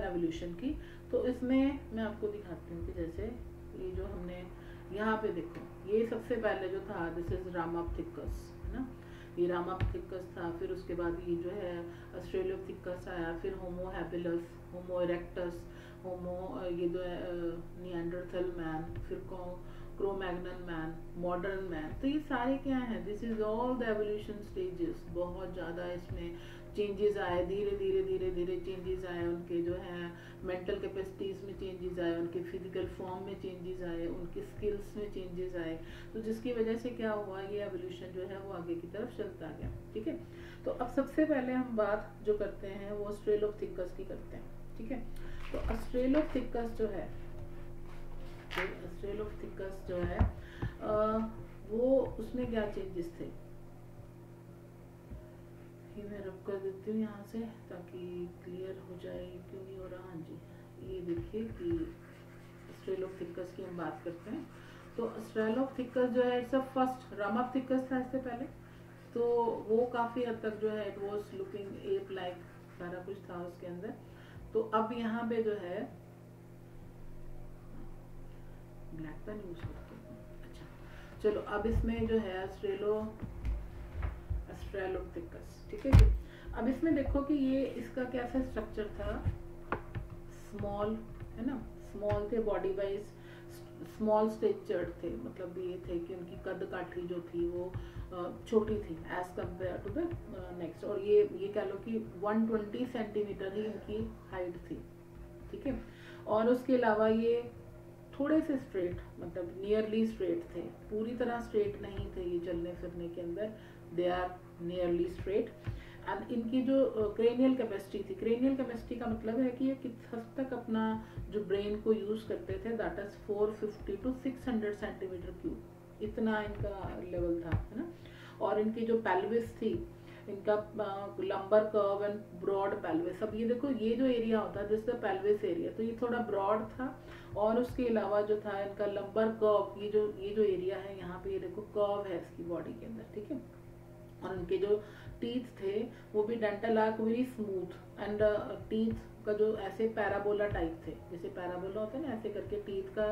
एवोल्यूशन की, तो इसमें मैं आपको दिखाती हूँ कि जैसे ये जो हमने यहाँ पे देखो, ये सबसे पहले जो था दिस इज रामाप्थिकस, है ना, ये रामाप्थिकस था। फिर उसके बाद ये जो है ऑस्ट्रेलोपिथेकस आया, फिर होमो हैबिलस, होमो इरेक्टस, ये जो है निएंडरथल मैन, फिर क्रोमैग्नन मैन, मॉडर्न मैन। तो ये सारे क्या हैं, this is all the evolution stages. बहुत ज़्यादा इसमें चेंजेस आए, धीरे धीरे चेंजेस आए, उनके जो है मेंटल कैपेसिटीज में चेंजेस आए, उनके फिजिकल फॉर्म में चेंजेस आए, उनकी स्किल्स में चेंजेस आए। तो जिसकी वजह से क्या हुआ, ये एवोल्यूशन जो है वो आगे की तरफ चलता गया, ठीक है। तो अब सबसे पहले हम बात जो करते हैं वो ऑस्ट्रेलोपिथेकस की करते हैं, ठीक है। तो ऑस्ट्रेलोपिथेकस जो है, वो उसमें क्या चेंजेस थे, मैं रब कर देती हूँ यहाँ से ताकि क्लियर हो जाए क्यों नहीं हो रहा। हाँ जी, ये देखिए कि ऑस्ट्रेलोपिथेकस की हम बात करते हैं। तो ऑस्ट्रेलोपिथेकस जो है इट्स अ फर्स्ट, रामाप्थिकस था इससे पहले, तो वो काफ़ी हद तक जो है it was looking ape like, सारा कुछ था उसके अंदर। तो अब यहाँ पे जो है ब्लैक पेन यूज करते हैं, अच्छा चलो। अब इसमें जो है ऑस्ट्रेलोपिथेकस, ठीक है जी। अब इसमें देखो कि ये इसका कैसा स्ट्रक्चर था, स्मॉल, है ना, स्मॉल थे बॉडी वाइज, स्मॉल स्टेचर्ड थे, मतलब ये थे कि उनकी कद काठी जो थी वो छोटी थी as compare to the next. और ये कह लो कि 120 सेंटीमीटर ही इनकी हाइट थी, ठीक है। और उसके अलावा ये थोड़े से स्ट्रेट, मतलब नियरली स्ट्रेट थे, पूरी तरह स्ट्रेट नहीं थे ये चलने फिरने के अंदर, they are nearly straight. And इनकी जो क्रेनियल कैपेसिटी थी, क्रेनियल कैपेसिटी का मतलब है कि ये किस हद तक अपना जो ब्रेन को यूज करते थे, that is 450 to 600 centimetre cube, इतना इनका लेवल था, है ना। और इनकी जो पेल्विस थी, इनका lumbar curve and broad pelvis. अब ये देखो, ये जो एरिया होता है दिस द पेल्विस एरिया, तो ये थोड़ा ब्रॉड था। और उसके अलावा जो था इनका लंबर कर्व, ये जो एरिया है यहाँ पे, ये देखो कर्व है इसकी बॉडी के अंदर, ठीक है। और उनके जो टीथ थे वो भी dental arc very smooth, and teeth का जो ऐसे पैराबोला टाइप थे, जैसे पैराबोला होता है ना, ऐसे करके टीथ का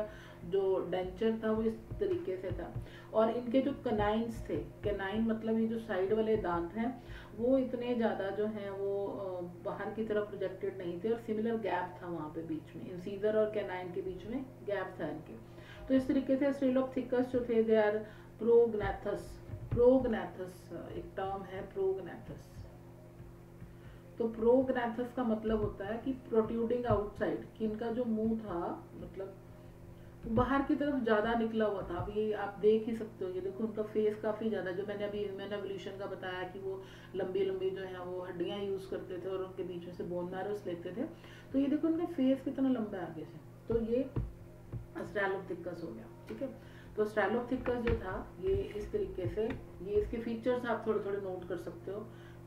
जो डेंचर था वो इस तरीके से था। और इनके जो कनाइन्स थे, कनाइन मतलब ये जो साइड वाले दांत हैं, वो इतने ज़्यादा जो हैं वो बाहर की तरफ प्रोजेक्टेड नहीं थे, और सिमिलर गैप था वहाँ पे बीच में, इंसीजर और कैनाइन के बीच में गैप था इनके। तो इस तरीके से ऑस्ट्रेलोपिथेकस जो थे दे आर प्रोग्नैथस, एक टर्म है प्रोग्नैथस। तो प्रोग्नैथस का मतलब होता है कि प्रोट्रूडिंग आउटसाइड, कि इनका जो मुंह था मतलब बाहर की तरफ ज्यादा निकला हुआ था। अब ये आप देख ही सकते हो, ये देखो उनका फेस काफी ज्यादा, जो मैंने अभी ह्यूमन एवोल्यूशन का बताया कि वो लंबी लंबी जो है वो हड्डियां यूज करते थे और उनके बीच में से बोन मैरोस लेते थे। तो ये देखो उनका फेस कितना लंबा है आगे से, तो ये ऑस्ट्रेलोपिथेकस हो गया, ठीक है। तो ऑस्ट्रेलोपिथेकस जो था ये इस तरीके से, ये इसके फीचर्स आप थोड़े थोड़े नोट कर सकते हो,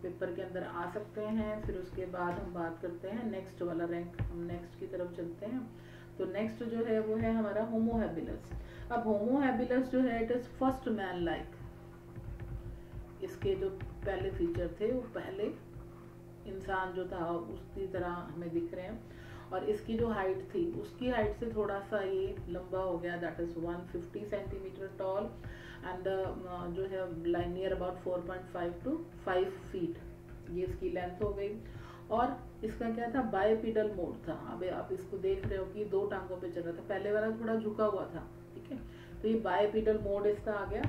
पेपर के अंदर आ सकते हैं। फिर उसके बाद हम बात करते हैं नेक्स्ट वाला रैंक, हम नेक्स्ट की तरफ चलते हैं। तो नेक्स्ट जो है वो है हमारा होमो हैबिलस। अब होमो हैबिलस जो है it is first man like. इसके जो पहले फीचर थे वो पहले इंसान जो था उसकी तरह हमें दिख रहे हैं, और इसकी जो हाइट थी उसकी हाइट से थोड़ा सा ये लंबा हो गया, that is 150 centimetre tall and जो है नियर अबाउट 4.5 to 5 फीट ये इसकी लेंथ हो गई। और इसका क्या था, बाइपेडल मोड था। अब आप इसको देख रहे हो कि दो टांगों पे चल रहा था, पहले वाला थोड़ा झुका हुआ था, ठीक है। तो ये बाइपेडल मोड इसका आ गया।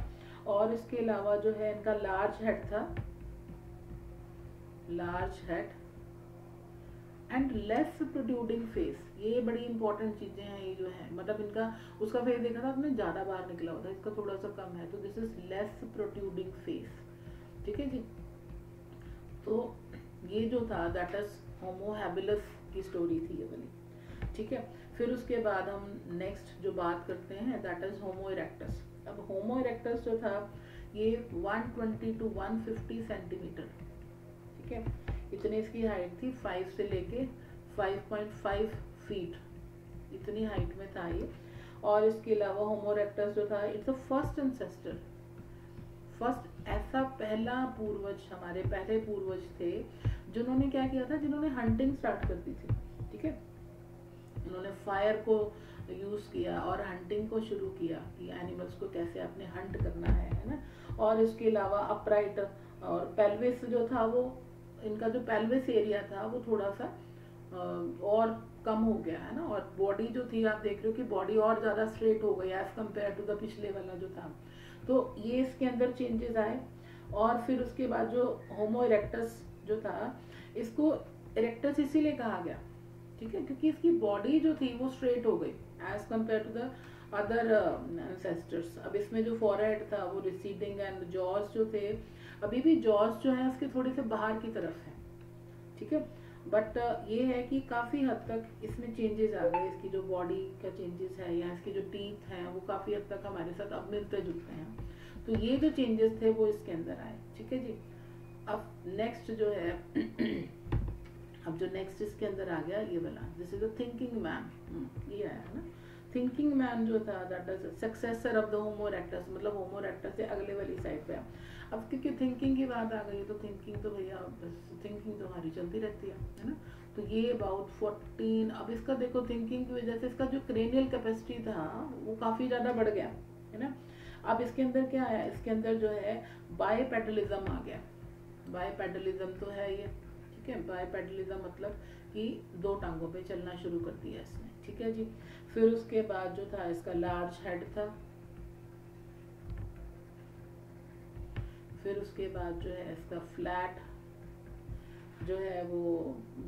और इसके अलावा जो है इनका लार्ज हेड था, large head and less protruding face. ये बड़ी इंपॉर्टेंट चीजें हैं ये जो है, मतलब इनका उसका फेस देखा था आपने ज्यादा बाहर निकला हुआ था, इसका थोड़ा सा कम है, तो this is less protruding face, ठीक है जी। तो ये जो था दैट इज होमो हैबिलस की स्टोरी थी ये वाली, ठीक है। फिर उसके बाद हम नेक्स्ट जो बात करते हैं दैट इज होमो इरेक्टस। अब होमो इरेक्टस जो था ये 120 to 150 सेंटीमीटर, ठीक है, इतनी इसकी हाइट थी, 5 से लेके 5.5 फीट इतनी हाइट में था ये। और इसके अलावा होमो इरेक्टस जो था it's a first ancestor, first ऐसा पहला पूर्वज, हमारे पहले पूर्वज थे जिन्होंने क्या किया था, जिन्होंने हंटिंग स्टार्ट कर दी थी, ठीक है। उन्होंने फायर को यूज किया और हंटिंग को शुरू किया कि एनिमल्स को कैसे आपने हंट करना है ना। और इसके अलावा अपराइट और पेल्विस जो था वो, इनका जो पेल्विस एरिया था वो थोड़ा सा और कम हो गया है ना, और बॉडी जो थी आप देख रहे हो कि बॉडी और ज्यादा स्ट्रेट हो गई एज कम्पेयर टू द पिछले वाला जो था। तो ये इसके अंदर चेंजेस आए। और फिर उसके बाद जो होमो इरेक्टस जो था, इसको इरेक्टस इसीलिए कहा गया, ठीक है, क्योंकि इसकी बॉडी जो थी वो स्ट्रेट हो गई as compare to the other ancestors. अब इसमें जो फॉरहेड था वो रिसीडिंग एंड जॉज जो थे, अभी भी जॉज जो है उसके थोड़े से बाहर की तरफ है, ठीक है। बट ये है कि काफी हद तक इसमें चेंजेस आ गए, इसकी जो बॉडी का चेंजेस है या इसके जो टीथ हैं वो काफी हद तक हमारे साथ अब मिलते जुलते हैं। तो ये जो चेंजेस थे वो इसके अंदर आए, ठीक है जी। अब नेक्स्ट जो है अब जो नेक्स्ट इसके अंदर आ गया ये वाला, this is a thinking man, ये आया है ना। थिंकिंग मैन जो था that is successor of the homo erectus, मतलब होमो इरेक्टस से अगले वाली साइड पे। अब क्योंकि थिंकिंग की बात आ गई तो थिंकिंग तो भैया थिंकिंग तो हमारी चलती रहती है ना। तो ये अबाउट 14, अब इसका देखो थिंकिंग की वजह से इसका जो क्रेनियल कैपेसिटी था वो काफी ज्यादा बढ़ गया है ना। अब इसके अंदर क्या आया, इसके अंदर जो है बाइपेडलिज्म आ गया। बाइपेडलिज्म तो है ये, ठीक है। बाइपेडलिज्म मतलब कि दो टांगों पे चलना शुरू कर दिया इसने, ठीक है जी। फिर उसके बाद जो था इसका लार्ज हेड था, फिर उसके बाद जो है इसका फ्लैट जो है वो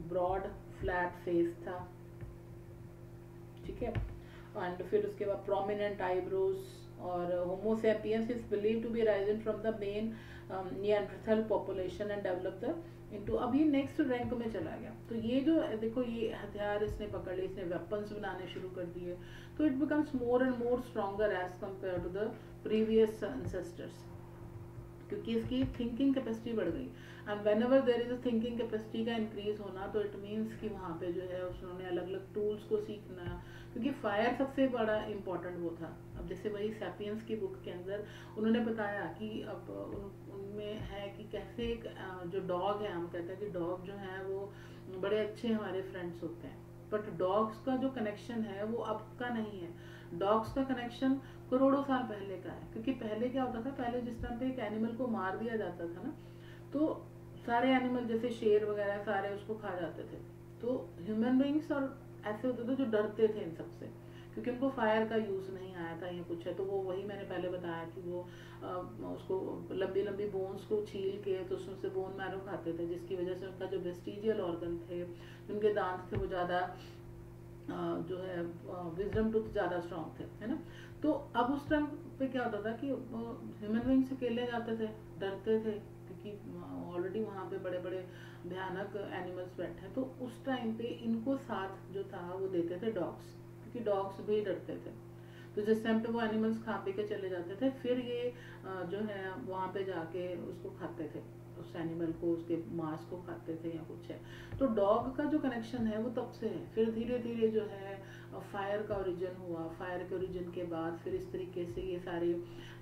ब्रॉड फ्लैट फेस था, ठीक है। एंड फिर उसके बाद प्रोमिनेंट आईब्रोज। और homo sapiens is believed to be risen from the main Neanderthal population and develop the into, अब ये नेक्स्ट रैंक में चला गया। तो ये जो देखो ये हथियार इसने पकड़ लिए, इसने वेपन्स बनाने शुरू कर दिए, तो it becomes more and more stronger as compare to the previous ancestors, क्योंकि इसकी थिंकिंग कैपेसिटी बढ़ गई। And whenever there is a thinking capacity का इंक्रीज होना, तो इट मीन्स कि वहाँ पे जो है उन्होंने अलग अलग टूल्स को सीखना, क्योंकि फायर सबसे बड़ा इम्पोर्टेंट वो था। अब जैसे वही सैपियंस की बुक के अंदर उन्होंने बताया कि अब उनमें है कि कैसे एक जो डॉग है, हम कहते हैं कि डॉग जो है वो बड़े अच्छे हमारे फ्रेंड्स होते हैं, बट डॉग्स का जो कनेक्शन है वो अब का नहीं है। डॉग्स का कनेक्शन करोड़ों साल पहले का है, क्योंकि पहले क्या होता था, पहले जिस टाइम पे एक एनिमल को मार दिया जाता था ना, तो सारे एनिमल जैसे शेर वगैरह सारे उसको खा जाते थे। तो ह्यूमन बीइंग्स और ऐसे होते थे जो डरते थे इन सबसे, क्योंकि उनको फायर का यूज नहीं आया था या कुछ है। तो वो वही मैंने पहले बताया कि वो उसको लंबी लंबी बोन्स को छील के तो उसमें से बोन मैरो खाते थे, जिसकी वजह से उनका जो वेस्टिजियल ऑर्गन थे, उनके दांत थे, वो ज्यादा जो है विजडम टूथ ज्यादा स्ट्रॉन्ग थे, है ना। तो अब उस टाइम पे क्या होता था कि ह्यूमन बीइंग्स अकेले जाते थे, डरते थे, क्योंकि ऑलरेडी वहाँ पे बड़े बड़े भयानक एनिमल्स बैठे हैं। तो उस टाइम पे इनको साथ जो था वो देते थे डॉग्स, क्योंकि डॉग्स भी डरते थे। तो जिस टाइम पे वो एनिमल्स खा पी के चले जाते थे, फिर ये जो है वहाँ पे जाके उसको खाते थे, उस एनिमल को, उसके मांस को खाते थे या कुछ है। तो डॉग का जो कनेक्शन है वो तब से है। फिर धीरे धीरे जो है फायर का ओरिजिन हुआ, फायर के ओरिजिन के बाद फिर इस तरीके से ये सारी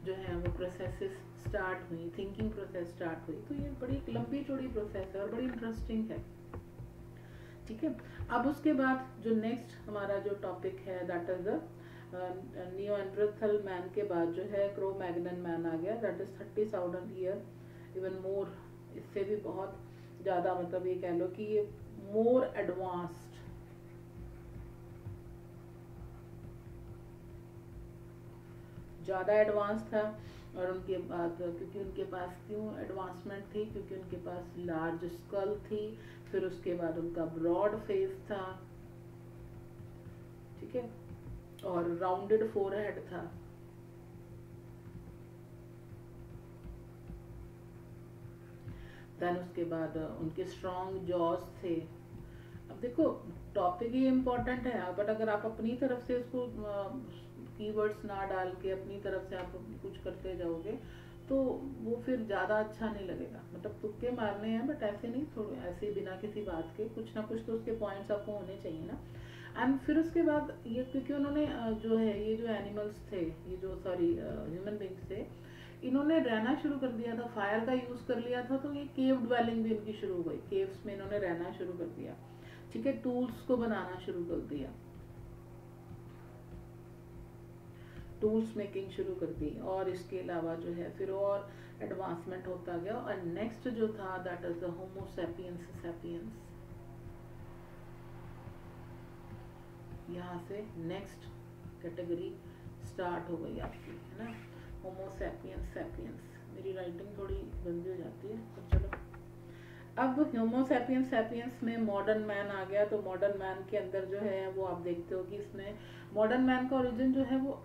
जो है वो प्रोसेसेस स्टार्ट हुई, थिंकिंग प्रोसेस स्टार्ट हुई। तो ये बड़ी लंबी चौड़ी प्रोसेस है और बड़ी इंटरेस्टिंग है, ठीक है। अब उसके बाद जो नेक्स्ट हमारा जो टॉपिक है दैट इज द नियोएंडरथल मैन के बाद जो है क्रो मैग्नन मैन आ गया, that is 30,000 year even more, इससे भी बहुत ज़्यादा, मतलब ये कह लो कि ये मोर एडवांस्ड, ज़्यादा एडवांस था। और उनके बाद क्योंकि उनके पास क्यों एडवांसमेंट थी, क्योंकि उनके पास लार्ज स्कल थी, फिर उसके बाद उनका ब्रॉड फेस था, ठीक है, और राउंडेड फोरहेड था। देन उसके बाद उनके स्ट्रॉन्ग जॉज थे। अब देखो टॉपिक ही इम्पोर्टेंट है, बट अगर आप अपनी तरफ से इसको कीवर्ड्स ना डाल के अपनी तरफ से आप कुछ करते जाओगे तो वो फिर ज़्यादा अच्छा नहीं लगेगा। मतलब तुक्के मारने हैं बट ऐसे नहीं, थोड़े ऐसे बिना किसी बात के कुछ ना कुछ तो उसके पॉइंट्स आपको होने चाहिए ना। एंड फिर उसके बाद ये क्योंकि उन्होंने जो है ये जो एनिमल्स थे, ये जो सॉरी ह्यूमन बींग्स थे, इन्होंने रहना शुरू कर दिया था, फायर का यूज़ कर लिया था, तो ये केव ड्वेलिंग भी इनकी शुरू हो गई, केव्स में इन्होंने रहना शुरू कर दिया, ठीक है, टूल्स को बनाना शुरू कर दिया, टूल्स मेकिंग शुरू कर दी। और इसके अलावा जो है फिर और एडवांसमेंट होता गया। और नेक्स्ट जो था that is the Homo sapiens sapiens, यहाँ से नेक्स्ट कैटेगरी स्टार्ट हो गई आपकी, है ना, होमो सैपियंस सैपियंस। मेरी राइटिंग थोड़ी गंदी हो जाती है, पर चलो। अब होमो सैपियंस सैपियंस में मॉडर्न मैन आ गया। तो मॉडर्न मैन के अंदर जो है वो आप देखते हो कि इसमें मॉडर्न मैन का ओरिजिन जो है वो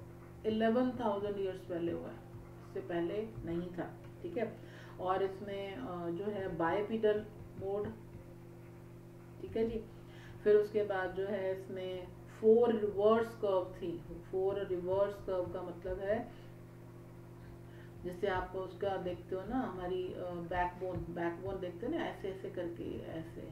11,000 ईयर्स पहले हुआ है, इससे पहले नहीं था, ठीक है। और इसमें जो है बाइपिडल मोड, ठीक है जी। फिर उसके बाद जो है इसमें 4 रिवर्स कर्व थी। 4 रिवर्स कर्व का मतलब है जैसे आप उसका देखते हो ना, हमारी बैकबोन देखते हो ना, ऐसे ऐसे करके, ऐसे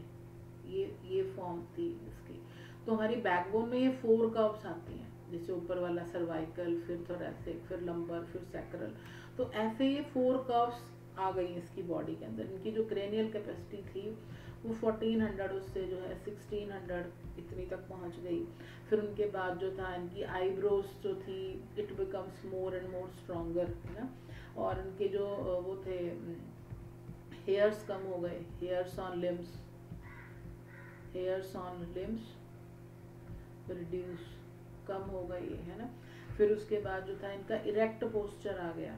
ये फॉर्म थी इसकी। तो हमारी बैकबोन में ये 4 कर्व्स आती हैं, जैसे ऊपर वाला सर्वाइकल, फिर थोरैसिक, फिर लंबर, फिर सैक्रल। तो ऐसे ये 4 कर्व्स आ गई इसकी बॉडी के अंदर। इनकी जो क्रेनियल कैपेसिटी थी वो 1400 उससे जो है 1600 इतनी तक पहुंच गई। फिर उनके बाद जो था इनकी आईब्रोज जो थी it becomes more and more stronger, है ना। और उनके जो वो थे हेयर्स कम हो गए, हेयर्स ऑन लिम्स रिड्यूस, कम हो गई, है ना। फिर उसके बाद जो था इनका इरेक्ट पोस्चर आ गया,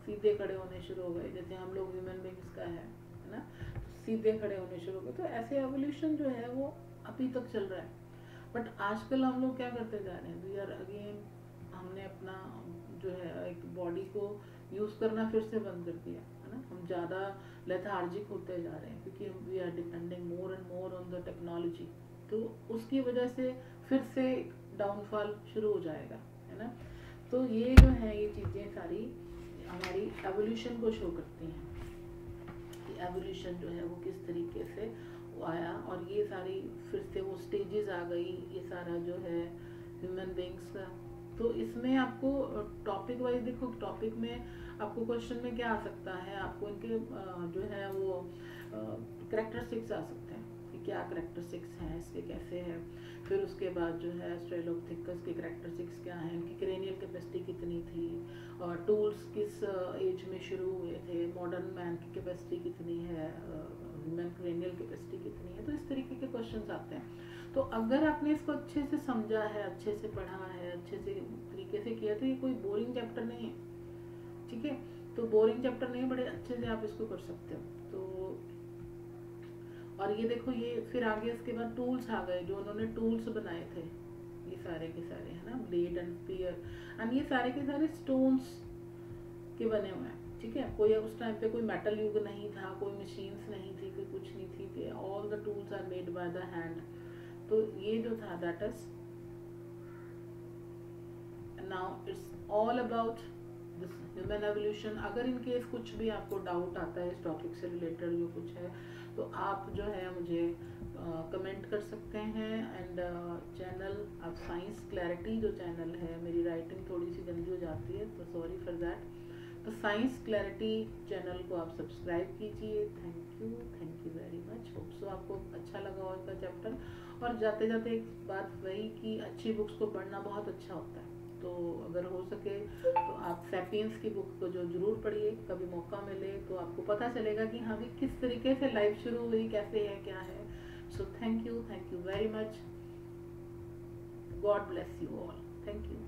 सीधे खड़े होने शुरू हो गए, जैसे हम लोग ह्यूमन बींग्स का है ना, तो सीधे खड़े होने शुरू हो गए। तो ऐसे एवोल्यूशन जो है वो अभी तक चल रहा है। बट आजकल हम लोग क्या करते जा रहे हैं, वी आर अगेन, हमने अपना जो है एक बॉडी को यूज़ करना फिर से बंद कर दिया, है ना। हम ज़्यादा लेथार्जिक होते जा रहे हैं क्योंकि we are depending more and more on the technology. तो उसकी वजह से फिर से डाउनफॉल शुरू हो जाएगा, है ना। तो ये जो है ये चीज़ें सारी हमारी एवोल्यूशन को शो करती हैं कि एवोल्यूशन जो है वो किस तरीके से आया। और ये सारी फिर से वो स्टेजेस आ गई, ये सारा जो है ह्यूमन बींग्स का। तो इसमें आपको टॉपिक वाइज देखो, टॉपिक में आपको क्वेश्चन में क्या आ सकता है, आपको इनके जो है वो कैरेक्टरिस्टिक्स आ सकते हैं कि क्या कैरेक्टरिस्टिक्स हैं इसके, कैसे हैं। फिर उसके बाद जो है ऑस्ट्रेलोपिथेकस के कैरेक्टरिस्टिक्स क्या हैं, इनकी क्रेनियल कैपेसिटी कितनी थी, और टूल्स किस एज में शुरू हुए थे, मॉडर्न मैन की कैपेसिटी कितनी है, ह्यूमन क्रेनियल कैपेसिटी कितनी है। तो इस तरीके के क्वेश्चंस आते हैं। तो अगर आपने इसको अच्छे से समझा है, अच्छे से पढ़ा है, अच्छे से तरीके से किया, तो ये कोई बोरिंग चैप्टर नहीं है, ठीक है। तो बोरिंग चैप्टर नहीं, बड़े अच्छे से आप इसको कर सकते हो। तो और ये देखो, ये फिर आगे इसके बाद टूल्स आ गए, जो उन्होंने टूल्स बनाए थे, ये सारे के सारे, है ना, ब्लेड एंड स्पीयर, एंड ये सारे के सारे स्टोन्स के बने हुए हैं, ठीक है। कोई उस टाइम पे कोई मेटल युग नहीं था, कोई मशीन्स नहीं थी, कोई कुछ नहीं थी, all the tools are made by the hand. तो ये जो था that is now it's all about this human evolution. अगर इन केस कुछ भी आपको डाउट आता है इस टॉपिक से रिलेटेड जो कुछ है, तो आप जो है मुझे कमेंट कर सकते हैं। एंड चैनल आप साइंस क्लैरिटी जो चैनल है, मेरी राइटिंग थोड़ी सी गंदी हो जाती है तो सॉरी फॉर दैट, तो साइंस क्लैरिटी चैनल को आप सब्सक्राइब कीजिए। Thank you very much. Hope so आपको अच्छा लगा होगा चैप्टर। और जाते जाते एक बात वही कि अच्छी बुक्स को पढ़ना बहुत अच्छा होता है, तो अगर हो सके तो आप सैपियंस की बुक को जो जरूर पढ़िए, कभी मौका मिले तो आपको पता चलेगा कि हाँ भी किस तरीके से लाइफ शुरू हुई, कैसे है, क्या है। So thank you very much. God bless you all. Thank you.